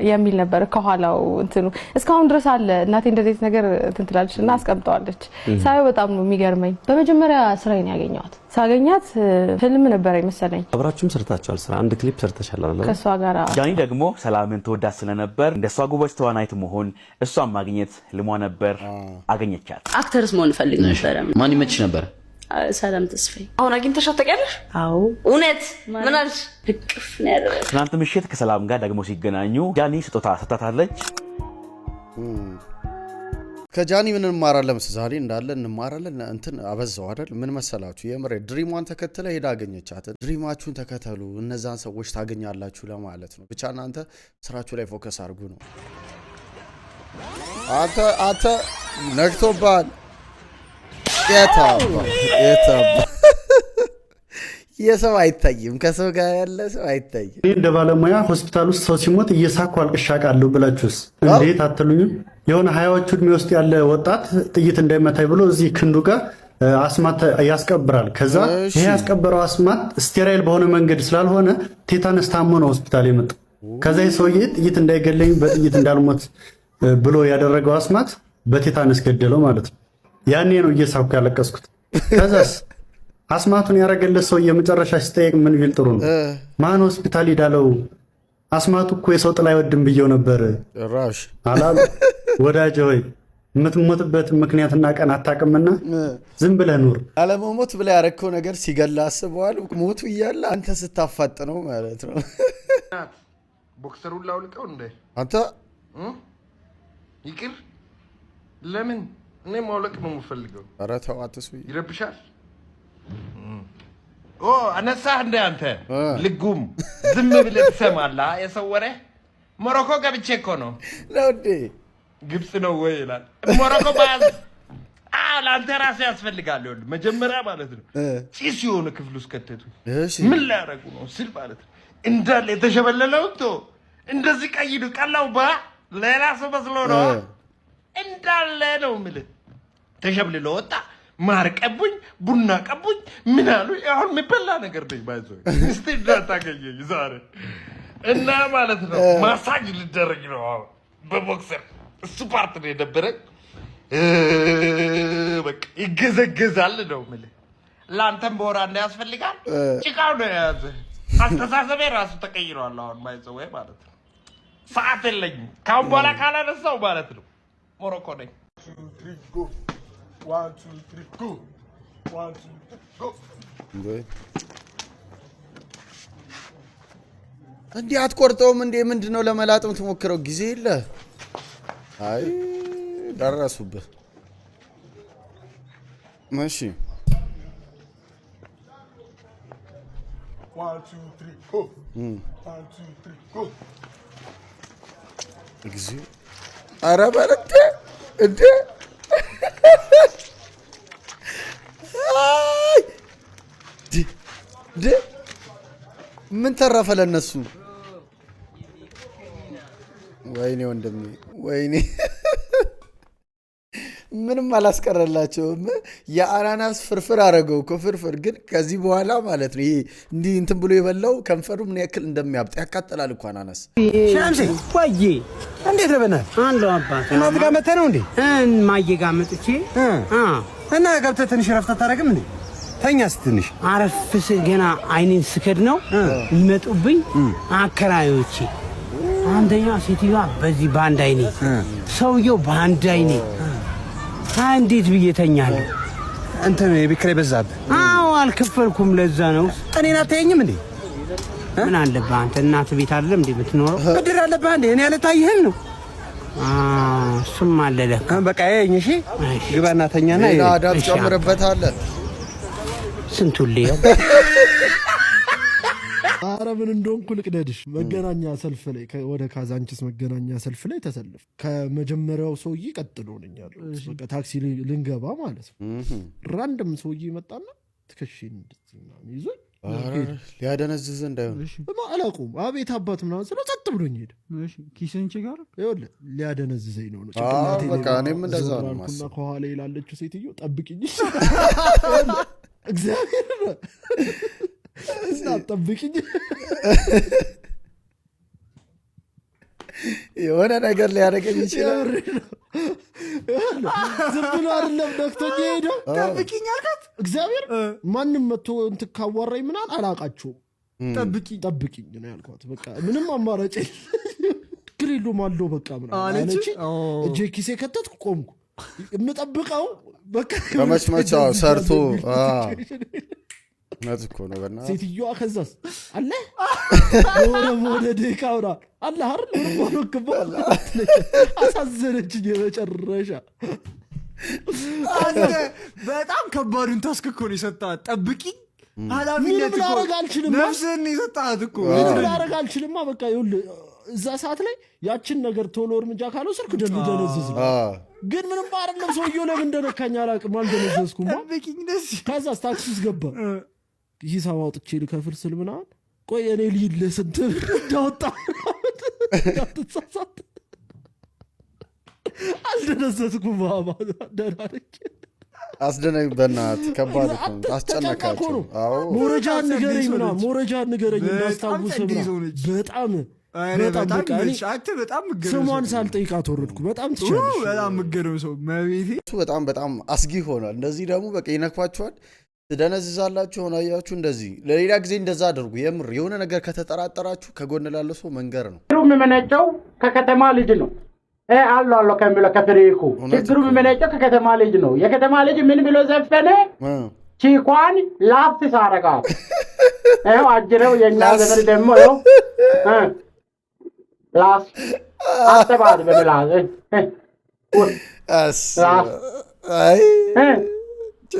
የሚል ነበር ከኋላው እንትኑ እስካሁን ድረስ አለ። እናቴ እንደዚህ ነገር እንትን ትላለች እና አስቀምጠዋለች። ሳይው በጣም ነው የሚገርመኝ። በመጀመሪያ ስራዬን ያገኘኋት ሳገኛት ፊልም ነበር መሰለኝ። አብራችሁም ሰርታችኋል። ስራ አንድ ክሊፕ ሰርተሻል አይደል? ከሷ ጋር ጃኒ ደግሞ ሰላምን ተወዳት ስለነበር እንደሷ ጎበዝ ተዋናይት መሆን እሷን ማግኘት ልሟ ነበር። አገኘቻት። አክተርስ መሆን ፈልግ ነበር። ማን ይመችሽ ነበር? ሰላም ተስፋዬ። አሁን አግኝተሻት ታውቂያለሽ? አዎ። እውነት? ምን አልሽ? ልቅፍ ነው ያደረገው። ትናንት ምሽት ከሰላም ጋር ደግሞ ሲገናኙ ጃኒ ስጦታ ሰጣታለች። ከጃኒ ምን እንማራለን? ዛሬ እንዳለ እንማራለን። እንትን አበዛው አይደል? ምን መሰላችሁ? የምሬ ድሪሟን ተከትለ ሄዳ አገኘቻት። ድሪማችሁን ተከተሉ፣ እነዛን ሰዎች ታገኛላችሁ ለማለት ነው። ብቻ እናንተ ስራችሁ ላይ ፎከስ አድርጉ ነው። አንተ ነግቶባል። የሰው አይታይም፣ ከሰው ጋር ያለ ሰው አይታይም። እንደ ባለሙያ ሆስፒታል ውስጥ ሰው ሲሞት እየሳኩ አልቅሻቃለሁ ብላችሁስ እንዴት አትሉኝም? የሆነ 20ዎቹ እድሜ ውስጥ ያለ ወጣት ጥይት እንዳይመታኝ ብሎ እዚህ ክንዱ ጋር አስማት ያስቀብራል። ከዛ ይሄ ያስቀበረው አስማት ስቴራይል በሆነ መንገድ ስላልሆነ ቴታነስ ታሞ ነው ሆስፒታል የመጣው። ከዛ ሰውዬ ጥይት እንዳይገለኝ በጥይት እንዳልሞት ብሎ ያደረገው አስማት በቴታነስ ገደለው ማለት ነው። ያኔ ነው እየሳኩ ያለቀስኩት። ከዛስ አስማቱን ያረገለት ሰው የመጨረሻ ሲጠየቅ ምን ቢል ጥሩ ነው? ማን ሆስፒታል ሄዳለው? አስማቱ እኮ የሰው ጥላ አይወድም ብየው ነበር አላሉ። ወዳጄ ሆይ የምትሞትበት ምክንያትና ቀን አታውቅምና ዝም ብለህ ኑር። አለመሞት ብለህ ያረከው ነገር ሲገላ አስበዋል። ሞቱ እያለ አንተ ስታፋጥነው ማለት ነው። ቦክሰሩን ላውልቀው እንደ አንተ ይቅር። ለምን እኔ ማውለቅ ነው የምፈልገው። ኧረ ተው አትስዊ፣ ይረብሻል። አነሳህ እንደ አንተ ልጉም ዝም ብለህ ትሰማለህ። የሰው ወሬ ሞሮኮ ገብቼ እኮ ነው ለውዴ ግብጽ ነው ወይ ይላል። ሞሮኮ ባዝ ለአንተ ራስህ ያስፈልጋል። ይኸውልህ መጀመሪያ ማለት ነው ጭስ የሆነ ክፍል ውስጥ ከተቱ ምን ሊያደርጉ ነው ስል ማለት ነው እንዳለ የተሸበለለው እንደዚህ ቀይዱ ቀላው ሌላ ሰው መስሎ ነው እንዳለ ነው የምልህ። ተሸብልሎ ወጣ። ማር ቀቡኝ፣ ቡና ቀቡኝ፣ ምን አሉ። አሁን የሚበላ ነገር ነኝ ባይዞ እስቲ እንዳታገኘኝ ዛሬ እና ማለት ነው ማሳጅ ልደረግ ነው አሁን በቦክሰር። እሱ ፓርት ነው የነበረኝ። በቃ ይገዘገዛል ነው የምልህ። ለአንተም በወራ እንዳያስፈልጋል ጭቃው ነው የያዘ። አስተሳሰቤ ራሱ ተቀይሯል አሁን ባይዞ ወይ ማለት ነው። ሰዓት የለኝም ካሁን በኋላ ካላነሳው ማለት ነው ሞሮኮ ነኝ። 1 2 3 go እንዴ አትቆርጠውም እንዴ? ምንድነው ለመላጥም ትሞክረው? ጊዜ የለ። አይ ደረሱብህ። እሺ 1 2 3 go 1 2 3 go ጊዜ ኧረ በረተ እንዴ ምን ተረፈ ለነሱ? ወይኔ ወንድሜ ወይኔ ምንም አላስቀረላቸውም። የአናናስ ፍርፍር አረገው እኮ ፍርፍር። ግን ከዚህ በኋላ ማለት ነው ይሄ እንዲህ እንትን ብሎ የበላው ከንፈሩ ምን ያክል እንደሚያብጥ ያቃጥላል እኮ አናናስ። ሻምሴ ወዬ እንዴት ነህ? አንዱ አባት እናት ጋር መተህ ነው እንዴ? ማዬ ጋር መጥቼ እና ገብተህ ትንሽ ረፍት አታደርግም እንዴ? ተኛስ ትንሽ አረፍ ስል ገና አይኔን ስከድ ነው የሚመጡብኝ አከራዮቼ። አንደኛ ሴትዮዋ በዚህ በአንድ አይኔ፣ ሰውየው በአንድ አይኔ። እንዴት ብዬ ተኛለሁ? እንትን የቤት ኪራይ በዛብህ? አዎ አልከፈልኩም። ለዛ ነው። እኔን አታየኝም እንዴ? ምን አለብህ አንተ? እናት ቤት አይደለም እንዴ የምትኖረው? ብድር አለብህ እንዴ? እኔ አልታየህም ነው? እሱም አለለህ። በቃ ይኸኝ። እሺ ግባና ተኛና ሌላ አዳብ ጨምርበታለህ። ስንቱን ልየው። ኧረ ምን እንደሆንኩ ልቅደድሽ። መገናኛ ሰልፍ ላይ ወደ ካዛንቺስ መገናኛ ሰልፍ ላይ ተሰልፍ ከመጀመሪያው ሰውዬ ቀጥሎ ነኝ ያለው። በቃ ታክሲ ልንገባ ማለት ነው። ራንደም ሰውዬ መጣና ትከሽኝ ይዞ ሊያደነዝዝ እንዳይሆን አላውቅም። አቤት አባት ምናምን ስለው ጸጥ ብሎኝ ሄደ። ኪስን ችጋር ይኸውልህ ሊያደነዝዘኝ ነው። በቃ እኔም እንደዛ ነው ማስብ። ከኋላ ላለችው ሴትዮ ጠብቂኝ እግዚአብሔር ጠብቂኝ የሆነ ነገር ሊያደርገኝ ይችላል። ዝም ብሎ አይደለም ነክቶኝ ሄደው ጠብቂኝ አልካት። እግዚአብሔር ማንም መጥቶ እንትን ካዋራኝ ምናምን አላውቃቸውም። ጠብቂኝ ነው ያልኳት። በቃ ምንም አማራጭ ግሪሉ ማሎ በቃ ምናምን አለች። እጄ ኪሴ ከተትኩ ቆምኩ። የምጠብቀው በቃ ከመችመቻው ሰርቶ እኮ ነው በእና ሴትዮዋ ከዛስ አለ ወደ ደቂቃውራ አለ አይደል ወርክባ አሳዘነችኝ። የመጨረሻ በጣም ከባዱን ታስክ እኮ ነው የሰጣት። ጠብቂኝ ኃላፊነት እኮ ነፍስህን የሰጣት እኮ ምንም ላደርግ አልችልማ። በቃ ይኸውልህ እዛ ሰዓት ላይ ያችን ነገር ቶሎ እርምጃ ካልወሰድክ ደነዝዝ ነው። ግን ምንም አይደለም። ሰውየው ለምን እንደነካኝ አላውቅም። አልደነዘዝኩም። ከዛስ ታክሲ ውስጥ ገባ። ሂሳብ አውጥቼ ልከፍል ስል ምናምን ቆይ እኔ ልሂድ ለስንት እንዳወጣ እንዳትሳሳት አልደነዘዝኩም። ደህና ነኝ። አስደነኝ በእናትህ ከባድ እኮ አስጨነቃቸው። ሞረጃ ንገረኝ ምናምን ሞረጃ ንገረኝ እንዳስታውስ ምናምን በጣም ስሟን ሳልጠይቃት ወረድኩ። በጣም ትችላለሽ። በጣም ምገደው ሰው መቤቴ በጣም አስጊ ሆኗል። እንደዚህ ደግሞ በቃ ይነኳችኋል፣ ትደነዝዛላችሁ። ሆናያችሁ እንደዚህ ለሌላ ጊዜ እንደዛ አድርጉ። የምር የሆነ ነገር ከተጠራጠራችሁ ከጎን ላለው ሰው መንገር ነው። ችግሩ የሚመነጨው ከከተማ ልጅ ነው። አሎ ከሚለው ከፍሬኩ ችግሩ የሚመነጨው ከከተማ ልጅ ነው። የከተማ ልጅ ምን ብሎ ዘፈነ? ቺኳን ላፍት ሳረጋት ይኸው አጅረው የእኛ ዘመድ ደግሞ ይኸው ላስ አስተባት በምላስ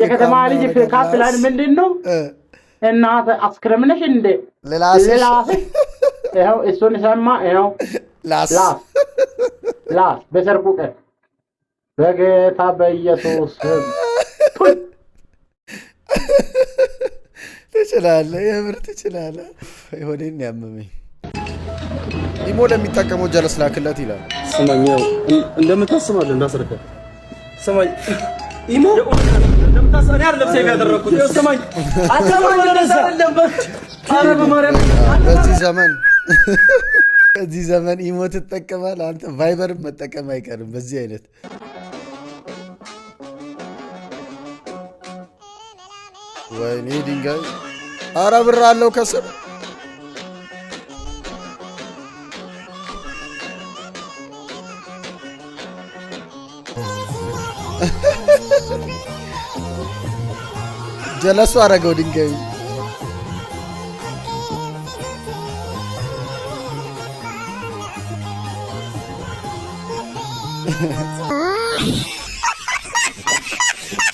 የከተማ ልጅ ካፕላን ምንድን ነው? እናት አስክረምነሽ እንደ ላስ ይኸው እሱን ሰማ። ይኸው ላስ በሰርጉ ቀን በጌታ በኢየሱስ ትችላለህ፣ የምር ትችላለህ። የሆዴን ያመመኝ ኢሞ ለሚጠቀመው ጀለስ ላክለት ይላል። ስማኝ እንደምታስማለህ እንዳስረዳ ስማኝ ኢሞ እንደምታስማኝ አይደለም ሴፍ ያደረኩት። ስማኝ አታማኝ አይደለም። አረ በማርያም በዚህ ዘመን ኢሞ ትጠቀማለህ አንተ። ቫይበር መጠቀም አይቀርም በዚህ አይነት ወይኔ ድንጋይ። አረ ብር አለው ከስር ጀለሱ አረገው ድንጋዩ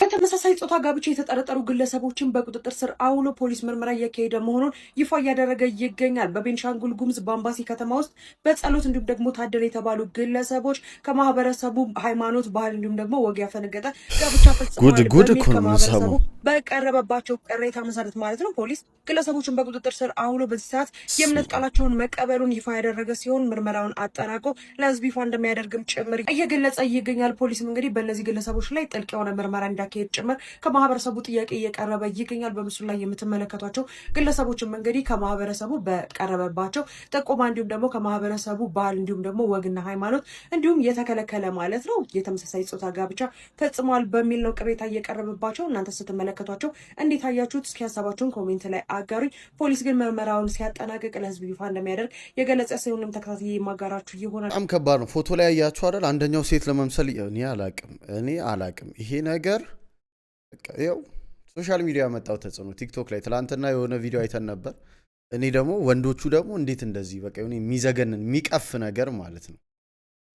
በተመሳሳይ ጾታ ጋብቻ የተጠረጠሩ ግለሰቦችን በቁጥጥር ስር አውሎ ፖሊስ ምርመራ እያካሄደ መሆኑን ይፋ እያደረገ ይገኛል። በቤንሻንጉል ጉሙዝ በአምባሲ ከተማ ውስጥ በጸሎት እንዲሁም ደግሞ ታደለ የተባሉ ግለሰቦች ከማህበረሰቡ ሃይማኖት፣ ባህል እንዲሁም ደግሞ ወግ ያፈነገጠ ጋብቻ ፈጽመዋል በሚል ከማህበረሰቡ በቀረበባቸው ቅሬታ መሰረት ማለት ነው ፖሊስ ግለሰቦችን በቁጥጥር ስር አውሎ በዚህ ሰዓት የእምነት ቃላቸውን መቀበሉን ይፋ ያደረገ ሲሆን ምርመራውን አጠናቆ ለህዝብ ይፋ እንደሚያደርግም ጭምር እየገለጸ ይገኛል። ፖሊስም እንግዲህ በእነዚህ ግለሰቦች ላይ ጥልቅ የሆነ ምርመራ እንዳካሄድ ጭምር ከማህበረሰቡ ጥያቄ እየቀረበ ይገኛል። በምስሉ ላይ የምትመለከቷቸው ግለሰቦችም እንግዲህ ከማህበረሰቡ በቀረበባቸው ጥቆማ እንዲሁም ደግሞ ከማህበረሰቡ ባህል እንዲሁም ደግሞ ወግና ሃይማኖት እንዲሁም የተከለከለ ማለት ነው የተመሳሳይ ጾታ ጋብቻ ፈጽመዋል በሚል ነው ቅሬታ እየቀረበባቸው። እናንተ ስትመለከቷቸው እንዴት አያችሁት? እስኪ ሀሳባችሁን ኮሜንት ላይ አጋሩኝ። ፖሊስ ግን ምርመራውን ሲያጠናቅቅ ለህዝብ ይፋ እንደሚያደርግ የገለጸ ሲሆንም ተከታታይ የማጋራችሁ ይሆናል። በጣም ከባድ ነው። ፎቶ ላይ ያያችሁ አይደል? አንደኛው ሴት ለመምሰል እኔ አላቅም ይሄ ነገር ያው ሶሻል ሚዲያ ያመጣው ተጽዕኖ ቲክቶክ ላይ ትላንትና የሆነ ቪዲዮ አይተን ነበር። እኔ ደግሞ ወንዶቹ ደግሞ እንዴት እንደዚህ በቃ የሆነ የሚዘገንን የሚቀፍ ነገር ማለት ነው።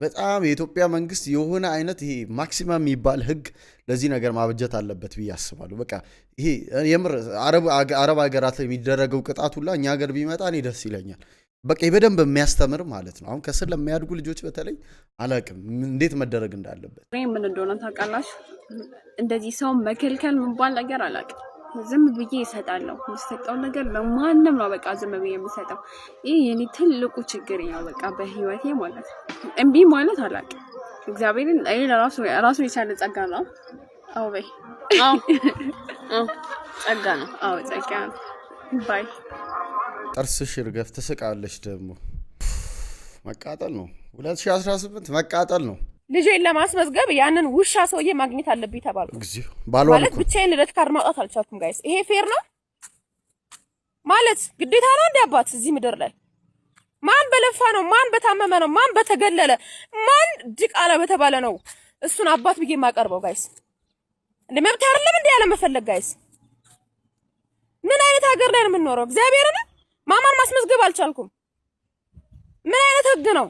በጣም የኢትዮጵያ መንግስት የሆነ አይነት ይሄ ማክሲመም የሚባል ህግ ለዚህ ነገር ማበጀት አለበት ብዬ አስባለሁ። በቃ ይሄ የምር አረብ ሀገራት ላይ የሚደረገው ቅጣት ሁላ እኛ ሀገር ቢመጣ እኔ ደስ ይለኛል። በቃ በደንብ የሚያስተምር ማለት ነው። አሁን ከስር ለሚያድጉ ልጆች በተለይ አላቅም እንዴት መደረግ እንዳለበት። ምን እንደሆነ ታውቃላችሁ? እንደዚህ ሰው መከልከል ምንባል ነገር አላውቅም። ዝም ብዬ ይሰጣለሁ። የምሰጠው ነገር ለማንም ነው በቃ ዝም ብዬ የምሰጠው። ይህ የኔ ትልቁ ችግር ነው በቃ በህይወቴ ማለት ነው። እምቢ ማለት አላውቅም። እግዚአብሔርን ይሄ ራሱ የቻለ ጸጋ ነው። አዎ በይ ጸጋ ነው። አዎ ጸጋ ነው። ባይ ጥርስሽ ይርገፍ። ትስቃለች ደግሞ መቃጠል ነው። 2018 መቃጠል ነው። ልጄን ለማስመዝገብ ያንን ውሻ ሰውዬ ማግኘት አለብኝ ተባልኩ። ማለት ብቻዬን ልደት ካርድ ማውጣት አልቻልኩም። ጋይስ ይሄ ፌር ነው ማለት ግዴታ ነው እንደ አባት እዚህ ምድር ላይ ማን በለፋ ነው፣ ማን በታመመ ነው፣ ማን በተገለለ፣ ማን ድቃላ በተባለ ነው እሱን አባት ብዬ የማቀርበው። ጋይስ እንደ መብት አይደለም እንደ ያለ መፈለግ። ጋይስ ምን አይነት ሀገር ላይ ነው የምንኖረው? እግዚአብሔርን ማማን ማስመዝገብ አልቻልኩም። ምን አይነት ህግ ነው?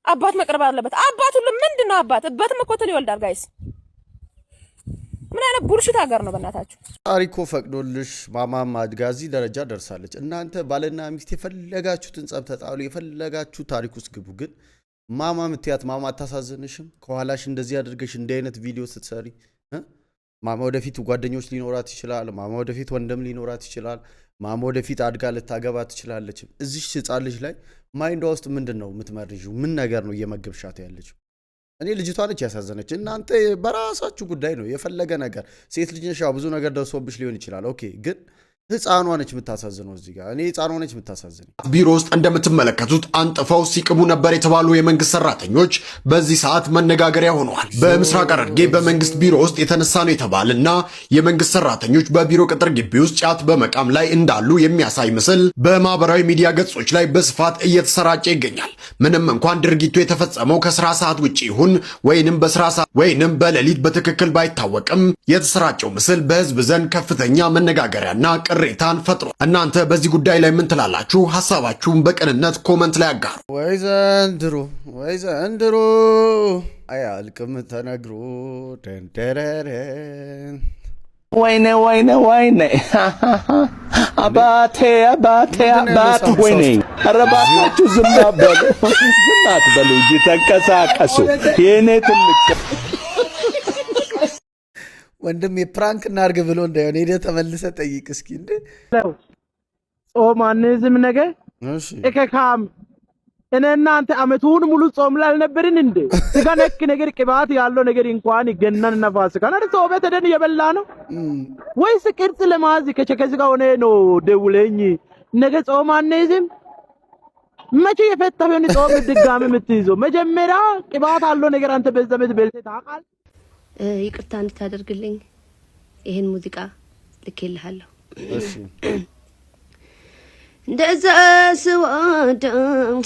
አባት መቅረብ አለበት። አባት ሁሉ ምንድነው አባት? እበትም እኮ ትል ይወልዳል። ጋይስ ምን አይነት ቡልሽት ሀገር ነው በእናታችሁ? ታሪኮ ፈቅዶልሽ ማማም አድጋ እዚህ ደረጃ ደርሳለች። እናንተ ባልና ሚስት የፈለጋችሁትን ጸብ ተጣሉ፣ የፈለጋችሁ ታሪክ ውስጥ ግቡ። ግን ማማ ምትያት ማማ አታሳዝንሽም? ከኋላሽ እንደዚህ አድርገሽ እንዲህ አይነት ቪዲዮ ስትሰሪ ማማ ወደፊት ጓደኞች ሊኖራት ይችላል። ማማ ወደፊት ወንድም ሊኖራት ይችላል። ማማ ወደፊት አድጋ ልታገባ ትችላለች። እዚህ ህፃን ልጅ ላይ ማይንዷ ውስጥ ምንድን ነው የምትመርዥው? ምን ነገር ነው እየመገብሻት ያለችው? እኔ ልጅቷ ነች ያሳዘነች። እናንተ በራሳችሁ ጉዳይ ነው የፈለገ ነገር። ሴት ልጅ ነሽ፣ ብዙ ነገር ደርሶብሽ ሊሆን ይችላል። ኦኬ ግን ህፃኗ ነች የምታሳዝነው። እዚህ ጋር እኔ ህፃኗ ነች የምታሳዝነው። ቢሮ ውስጥ እንደምትመለከቱት አንጥፈው ሲቅሙ ነበር የተባሉ የመንግስት ሰራተኞች በዚህ ሰዓት መነጋገሪያ ሆነዋል። በምስራቅ ሐረርጌ በመንግስት ቢሮ ውስጥ የተነሳ ነው የተባለና የመንግስት ሰራተኞች በቢሮ ቅጥር ግቢ ውስጥ ጫት በመቃም ላይ እንዳሉ የሚያሳይ ምስል በማህበራዊ ሚዲያ ገጾች ላይ በስፋት እየተሰራጨ ይገኛል። ምንም እንኳን ድርጊቱ የተፈጸመው ከስራ ሰዓት ውጪ ይሁን ወይንም በስራ ሰዓት ወይንም በሌሊት በትክክል ባይታወቅም የተሰራጨው ምስል በህዝብ ዘንድ ከፍተኛ መነጋገሪያና ቅሬታን ፈጥሮ እናንተ በዚህ ጉዳይ ላይ ምን ትላላችሁ? ሐሳባችሁን በቅንነት ኮመንት ላይ አጋሩ። ወይ ዘንድሮ አያልቅም ተነግሮ ደንደረረን ወይኔ አባቴ ወይኔ ኧረ እባካችሁ ዝም አትበሉ እንጂ ተንቀሳቀሱ። የኔ ትልቅ ወንድም የፕራንክ እናርግ ብሎ እንዳይሆን ሄደህ ተመልሰህ ጠይቅ እስኪ። እንደ ጾማንዝም ነገር እከካም እኔ እናንተ አመቱን ሙሉ ጾም ላይ አልነበርን እንዴ? ስጋ ነክ ነገር ቅባት ያለው ነገር እንኳን ገናን ነፋስ ካና ሰው በተደን እየበላ ነው ወይስ ቅርጽ ለማዝ ከቸከዝ ጋር ሆነ ነው ደውለኝ ነገ ጾማንዝም መቼ የፈታውን ጾም ድጋሚ የምትይዘው መጀመሪያ ቅባት አለው ነገር አንተ በዘመት በልተህ ታውቃለህ? ይቅርታ እንድታደርግልኝ ይሄን ሙዚቃ ልኬልሃለሁ። እሺ እንደዛ ስወደው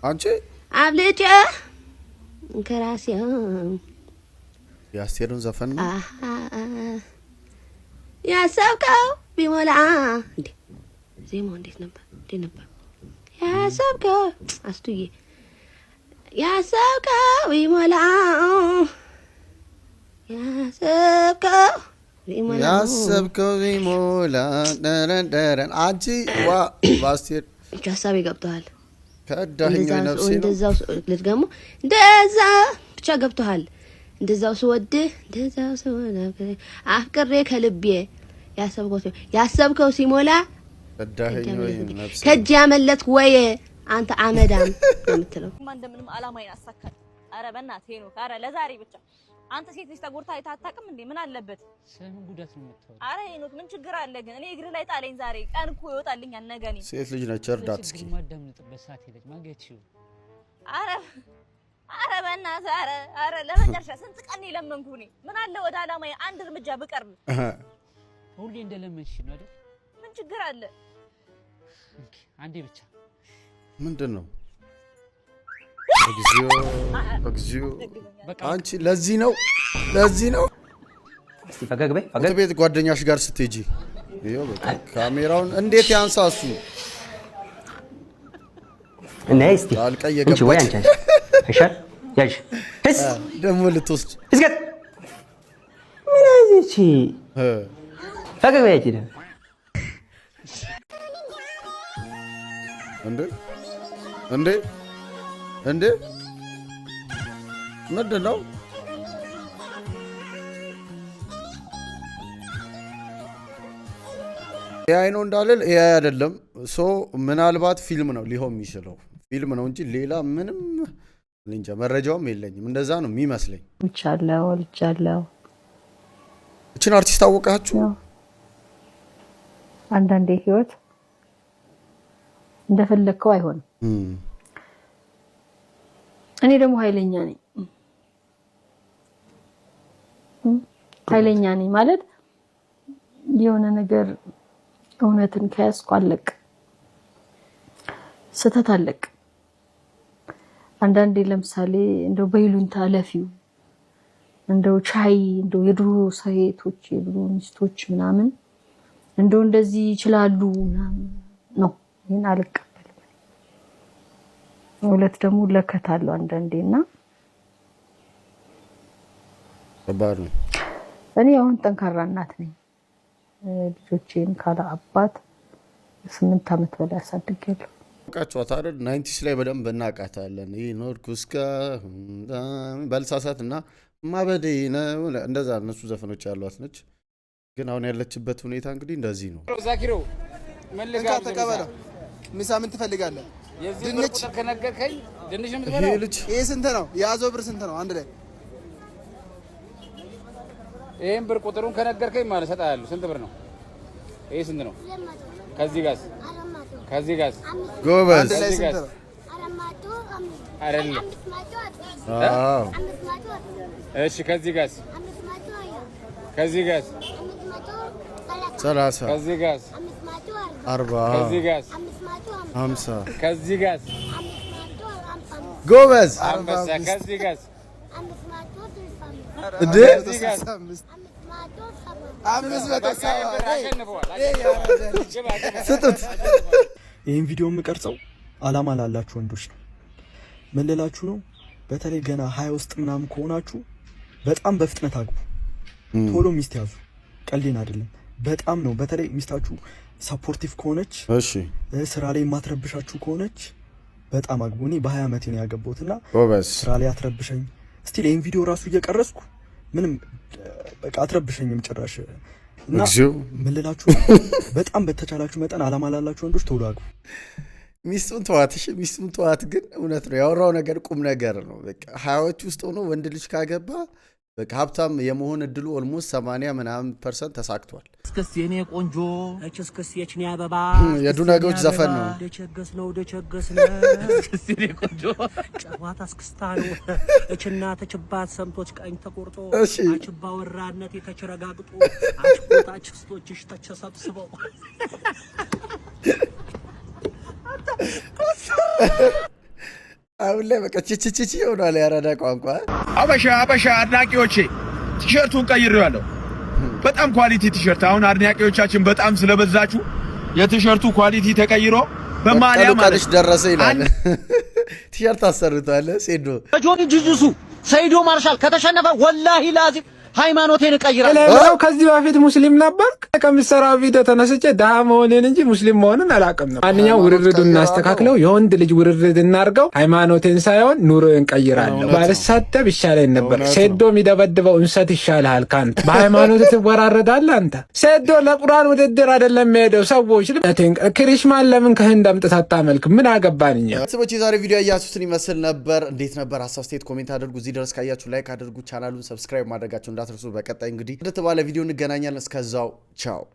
አንቺ አብልጬ ከራሴው የአስቴርን ዘፈን ነው ያሰብከው ቢሞላ እንዴ ዜማው እንዴት ነበር ያሰብከው አስቱዬ ያሰብከው ቢሞላ ያሰብከው ቢሞላ ደረን አንቺ ዋ ባስቴር ሀሳቤ ገብቶሃል ከዳህኝ ነፍሴ ነው እንደዛው ልትገሙ እንደዛ ብቻ ገብቶሃል እንደዛው ስወድህ እንደዛው ስወድህ አፍቅሬ ከልቤ ያሰብከው ሲሞላ ከዳህኝ ወይ ነፍሴ ከእጅ ያመለጥክ ወይ አንተ አመዳም የምትለው እንደምንም አላማዬን አሳካል። አረ በእናትህ ሄኖክ፣ አረ ለዛሬ ብቻ አንተ ሴት ልጅ ተጎድታ አይታጣቅም እንዴ? ምን አለበት? ስለምን ጉዳት ነው የምትወው? አረ ሄኖክ ምን ችግር አለ ግን? እኔ እግር ላይ ጣለኝ ዛሬ ቀን እኮ ይወጣልኛል ነገ እኔ ሴት ልጅ ነች እርዳት እስኪ ማዳምጥበት ሰዓት ሄደች ማገት ይው አረ በእናትህ አረ ለመጨረሻ ስንት ቀን ለመንኩ እኔ ምን አለ ወደ አላማዬ አንድ እርምጃ ብቀርብ። ሁሌ እንደለመንሽ ነው አይደል? ምን ችግር አለ? አንዴ ብቻ ምንድነው? እግዚኦ አንቺ ለዚህ ነው እስቲ ፈገግ በይ ቤት ጓደኛሽ ጋር ስትሄጂ ይኸው በቃ ካሜራውን እንዴት ያንሳሱ እና እስቲ አልቀየ እንቺ ወይ አንቺ አይሻል ያጅ እስ ደሞ ልትወስድ እስከት ምን አይቺ ፈገግ በይ አይቺ እንዴ ምንድን ነው? ኤአይ ነው እንዳልል ኤአይ አይደለም። ምናልባት ፊልም ነው ሊሆን የሚችለው ፊልም ነው እንጂ ሌላ ምንም እንጃ መረጃውም የለኝም። እንደዛ ነው የሚመስለኝ። ልቻለው እችን አርቲስት አወቃችሁ? አንዳንዴ ህይወት እንደፈለከው አይሆንም። እኔ ደግሞ ኃይለኛ ነኝ ማለት የሆነ ነገር እውነትን ከያዝኩ አለቅ ስተት አለቅ። አንዳንዴ ለምሳሌ እንደው በይሉንታ ለፊው እንደው ቻይ እንደው የድሮ ሴቶች የድሮ ሚስቶች ምናምን እንደው እንደዚህ ይችላሉ ምናምን ነው ይሄን አልቀበልም። ሁለት ደግሞ ለከታለው አንዳንዴና ከባድ ነው። እኔ አሁን ጠንካራ እናት ነኝ። ልጆቼን ካለ አባት 8 አመት በላይ አሳድጌያለሁ። ቃጫዋት አይደል 90ስ ላይ በደንብ እናቃታለን። ይሄ ኖርኩስካ ባልሳሳትና ማበዴ ነው እንደዛ እነሱ ዘፈኖች ያሏት ነች። ግን አሁን ያለችበት ሁኔታ እንግዲህ እንደዚህ ነው። ዛኪሮ መልጋ ተቀበለ ምሳ ምን ትፈልጋለህ? ድንች ከነገርከኝ ድንች ነው የምትበላው? ይሄ ስንት ነው? የያዘው ብር ስንት ነው? አንድ ላይ ይሄን ብር ቁጥሩን ከነገርከኝ ማለት ሰጣለሁ። ስንት ብር ነው? ይሄ ስንት ነው? ከዚህ ጋዝ ጎበዝ አይደለም። እሺ ከዚህ ጋዝ 30 ከዚህ ጋዝ 40 ከዚህ ጋዝ 50 ከዚህ ጋዝ ጎበዝ አንበሳ ከዚህ ጋዝ እንዴ ስጡት። ይህን ቪዲዮ የምቀርጸው አላማ ላላችሁ ወንዶች ነው። ምን ልላችሁ ነው? በተለይ ገና 20 ውስጥ ምናምን ከሆናችሁ በጣም በፍጥነት አግቡ። ቶሎ ሚስት ያዙ። ቀልዴን አይደለም። በጣም ነው። በተለይ ሚስታችሁ ሰፖርቲቭ ከሆነች፣ እሺ ስራ ላይ የማትረብሻችሁ ከሆነች በጣም አግቡ። እኔ በ20 ዓመቴ ነው ያገባሁትና ስራ ላይ አትረብሸኝ። እስቲ ይሄን ቪዲዮ ራሱ እየቀረጽኩ ምንም በቃ አትረብሸኝም ጭራሽ። እና ምን ልላችሁ በጣም በተቻላችሁ መጠን አላማ ላላችሁ ወንዶች ቶሎ አግቡ። ሚስቱን ተዋት። ግን እውነት ነው ያወራው ነገር ቁም ነገር ነው። በቃ 20ዎች ውስጥ ሆኖ ወንድ ልጅ ካገባ በቃ ሀብታም የመሆን እድሉ ኦልሞስት 80% ተሳክቷል። እስከስ የኔ ቆንጆ እስከስ የኔ አበባ የዱነጎች ዘፈን ነው። ደቸገስ ነው እስከስ የኔ ቆንጆ ጨዋታ እስክስታ ነው። እችና ተችባት ሰምቶች ቀኝ ተቆርጦ አችባ ወራነት የተቸረጋግጦ አችቦታች ስቶችሽ ተቸሰብስበው አሁን ላይ በቃ ቺቺቺ ሆኗል። ያራዳ ቋንቋ አበሻ አድናቂዎቼ ቲሸርቱን ቀይሬዋለሁ። በጣም ኳሊቲ ቲሸርት። አሁን አድናቂዎቻችን በጣም ስለበዛችሁ የቲሸርቱ ኳሊቲ ተቀይሮ በማሊያ ማለት ደረሰ ይላል። ቲሸርት አሰርቷል ሴዶ ጆኒ ጁጁሱ ሰይዶ ማርሻል ከተሸነፈ ወላሂ ላዚም ሃይማኖቴን እቀይራለሁ። ለለው ከዚህ በፊት ሙስሊም ነበር። ከምሰራው ቪዲዮ ተነስቼ ደሃ መሆኔን እንጂ ሙስሊም መሆንን አላውቅም ነው። ማንኛውም ውርርዱን እናስተካክለው። የወንድ ልጅ ውርርድ እናርገው። ሃይማኖቴን ሳይሆን ኑሮዬን ቀይራለሁ። ባልሳደብ ይሻለኝ ነበር። ሴዶ የሚደበድበው እንሰት ይሻልሃል ካንተ። በሃይማኖት ትወራረዳለህ አንተ። ሴዶ ለቁርአን ውድድር አይደለም የሄደው። ሰዎች ክሪሽማን ለምን ከህንድ አምጥተህ አታመልክም? ምን አገባን እኛ። ሰዎች የዛሬ ቪዲዮ ያያችሁትን ይመስል ነበር። እንዴት ነበር? ሀሳብ ስቴት ኮሜንት አድርጉ። እዚህ ድረስ ካያችሁ ላይክ አድርጉ። ቻናሉን ሰብስክራይብ ማድረጋችሁ እንዳትረሱ። በቀጣይ እንግዲህ ወደ ተባለ ቪዲዮ እንገናኛለን። እስከዛው ቻው።